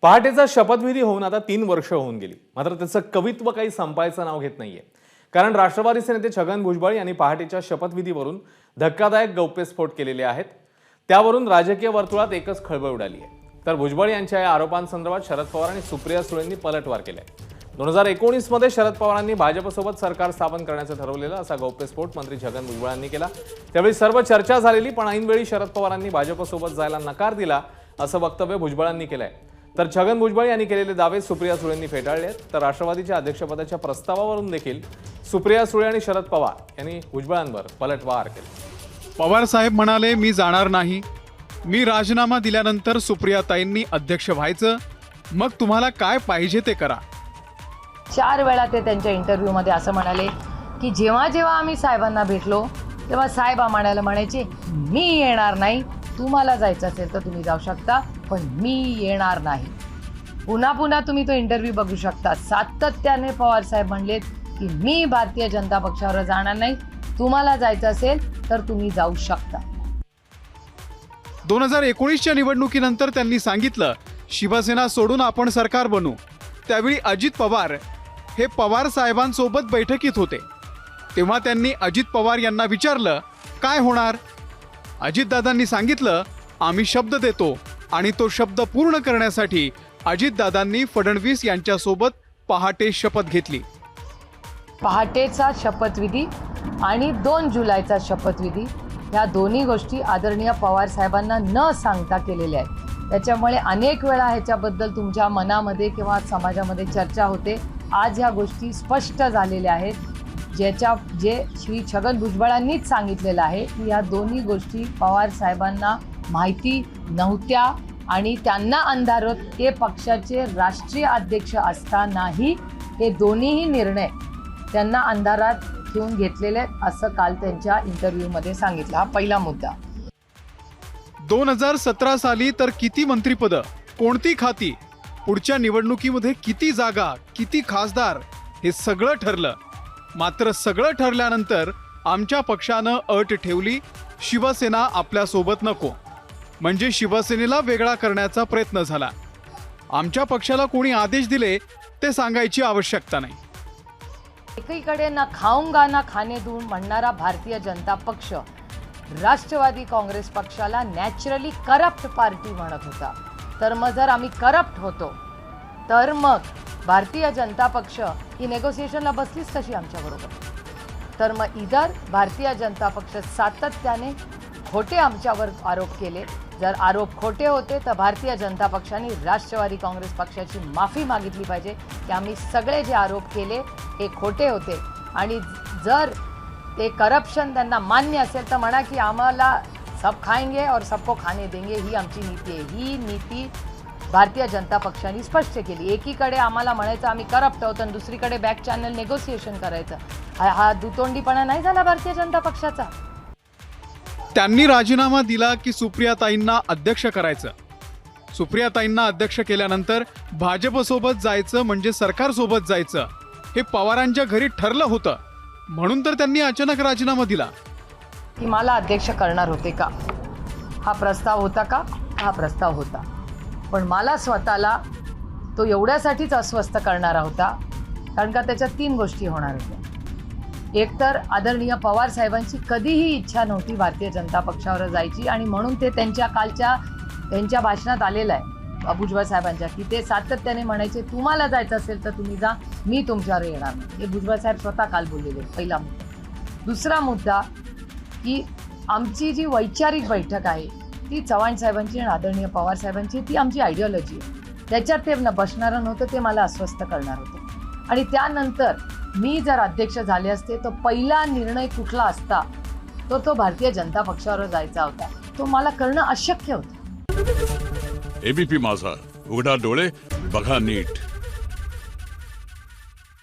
पहाटेचा शपथविधी होऊन आता 3 वर्ष होऊन गेली, मात्र त्याचं कवित्व काही संपायचं नाव घेत नाहीये. कारण राष्ट्रवादीचे नेते छगन भुजबळ यांनी पहाटेच्या शपथविधीवरून धक्कादायक गौप्यस्फोट केलेले आहेत. त्यावरून राजकीय वर्तुळात एकच खळबळ उडाली आहे. तर भुजबळ यांच्या या आरोपांसंदर्भात शरद पवार आणि सुप्रिया सुळेंनी पलटवार केलाय. 2019 मध्ये शरद पवारांनी भाजपसोबत सरकार स्थापन करण्याचं ठरवलेलं असा गौप्यस्फोट मंत्री छगन भुजबळांनी केला. त्यावेळी सर्व चर्चा झालेली, पण ऐनवेळी शरद पवारांनी भाजपसोबत जायला नकार दिला असं वक्तव्य भुजबळांनी केलंय. तर छगन भुजबळ यांनी केलेले दावे सुप्रिया सुळेंनी फेटाळले आहेत. तर राष्ट्रवादीच्या अध्यक्षपदाच्या प्रस्तावावरून देखील सुप्रिया सुळे आणि शरद पवार यांनी भुजबळांवर पलटवार केले. पवार साहेब म्हणाले, मी जाणार नाही. मी राजीनामा दिल्यानंतर सुप्रियाताईंनी अध्यक्ष व्हायचं, मग तुम्हाला काय पाहिजे ते करा. 4 वेळा ते त्यांच्या इंटरव्ह्यूमध्ये असं म्हणाले की जेव्हा जेव्हा आम्ही साहेबांना भेटलो तेव्हा साहेब आम्हाला म्हणायचे, मी येणार नाही, तुम्हाला जायचं असेल तर तुम्ही जाऊ शकता, पण मी येणार नाही. पुन्हा पुन्हा तुम्ही तो इंटरव्ह्यू बघू शकता. सातत्याने पवार साहेब म्हणलेत की मी भारतीय जनता पक्षावर जाणार नाही, तुम्हाला जायचं असेल तर तुम्ही जाऊ शकता. 2019च्या निवडणुकीनंतर त्यांनी सांगितलं, शिवसेना सोडून आपण सरकार बनवू. त्यावेळी अजित पवार हे पवार साहेबांसोबत बैठकीत होते. तेव्हा त्यांनी अजित पवार यांना विचारलं, काय होणार. अजितदादांनी सांगितलं, आम्ही शब्द देतो, आणि तो शब्द पूर्ण करण्यासाठी अजितदादांनी फडणवीस यांच्यासोबत पहाटे शपथ घेतली. पहाटेचा शपथविधी आणि 2 जुलैचा शपथविधी ह्या दोन्ही गोष्टी आदरणीय पवार साहेबांना न सांगता केलेल्या आहेत. त्याच्यामुळे अनेक वेळा ह्याच्याबद्दल तुमच्या मनामध्ये किंवा समाजामध्ये चर्चा होते. आज ह्या गोष्टी स्पष्ट झालेल्या आहेत, जे श्री छगन भुजबळांनीच सांगितलेलं आहे की या दोन्ही गोष्टी पवार साहेबांना माहिती नव्हत्या आणि त्यांना अंधारात ते पक्षाचे राष्ट्रीय अध्यक्ष असतानाही हे दोन्हीही निर्णय त्यांना अंधारात ठेवून घेतलेले असं काल त्यांच्या इंटरव्ह्यूमध्ये सांगितलं. हा पहिला मुद्दा. 2017 साली तर किती मंत्रिपदं, कोणती खाती, पुढच्या निवडणुकीमध्ये किती जागा, किती खासदार, हे सगळं ठरलं. मात्र सगळं ठरल्यानंतर आमच्या पक्षानं अट ठेवली, शिवसेना आपल्यासोबत नको. म्हणजे शिवसेनेला वेगळा करण्याचा प्रयत्न झाला. आमच्या पक्षाला कोणी आदेश दिले ते सांगायची आवश्यकता नाही. एकीकडे ना खाऊंगा ना खाने दूं म्हणणारा भारतीय जनता पक्ष राष्ट्रवादी काँग्रेस पक्षाला नॅचरली करप्ट पार्टी म्हणत होता. तर मग जर आम्ही करप्ट होतो तर मग भारतीय जनता पक्ष ही नेगोसिएशनला बसलीच कशी आमच्याबरोबर. तर मग इधर भारतीय जनता पक्ष सातत्याने खोटे आमच्यावर आरोप केले. जर आरोप खोटे होते तर भारतीय जनता पक्षाने राष्ट्रवादी काँग्रेस पक्षाची माफी मागितली पाहिजे की आम्ही सगळे जे आरोप केले हे खोटे होते. आणि जर ते करप्शन त्यांना मान्य असेल तर म्हणा की आम्हाला सब खाएंगे और सबको खाने देंगे, ही आमची नीती आहे. ही नीती भारतीय जनता पक्षाने स्पष्ट केली. एकीकडे आम्हाला म्हणायचं आम्ही करप्ट आहोत आणि दुसरीकडे बॅक चॅनल नेगोसिएशन करायचं. हा दुतोंडीपणा नाही झाला भारतीय जनता पक्षाचा. त्यांनी राजीनामा दिला की सुप्रियाताईंना अध्यक्ष करायचं. सुप्रियाताईंना अध्यक्ष केल्यानंतर भाजपसोबत जायचं म्हणजे सरकारसोबत जायचं हे पवारांच्या घरी ठरलं होतं. म्हणून तर त्यांनी अचानक राजीनामा दिला. की मला अध्यक्ष करणार होते का, हा प्रस्ताव होता का. हा प्रस्ताव होता, पण मला स्वतःला तो एवढ्यासाठीच अस्वस्थ करणारा होता कारण का त्याच्यात 3 गोष्टी होणार होत्या. एक तर आदरणीय पवार साहेबांची कधीही इच्छा नव्हती भारतीय जनता पक्षावर जायची, आणि म्हणून ते त्यांच्या भाषणात आलेलं आहे भुजबळ साहेबांच्या की ते सातत्याने म्हणायचे, तुम्हाला जायचं असेल तर तुम्ही जा, मी तुमच्यावर येणार नाही. हे भुजबळ साहेब स्वतः काल बोललेले. पहिला मुद्दा. दुसरा मुद्दा की आमची जी वैचारिक बैठक आहे ती चव्हाण साहेबांची आणि आदरणीय पवार साहेबांची, ती आमची आयडिओलॉजी आहे. त्याच्यात ते बसणारं नव्हतं, ते मला अस्वस्थ करणार होतं. आणि त्यानंतर मी जर अध्यक्ष झाले असते तर पहिला निर्णय कुठला असता तो भारतीय जनता पक्षावर जायचा होता. तो मला करणं अशक्य होतं. एबीपी माझा, उघडा डोळे बघा नीट.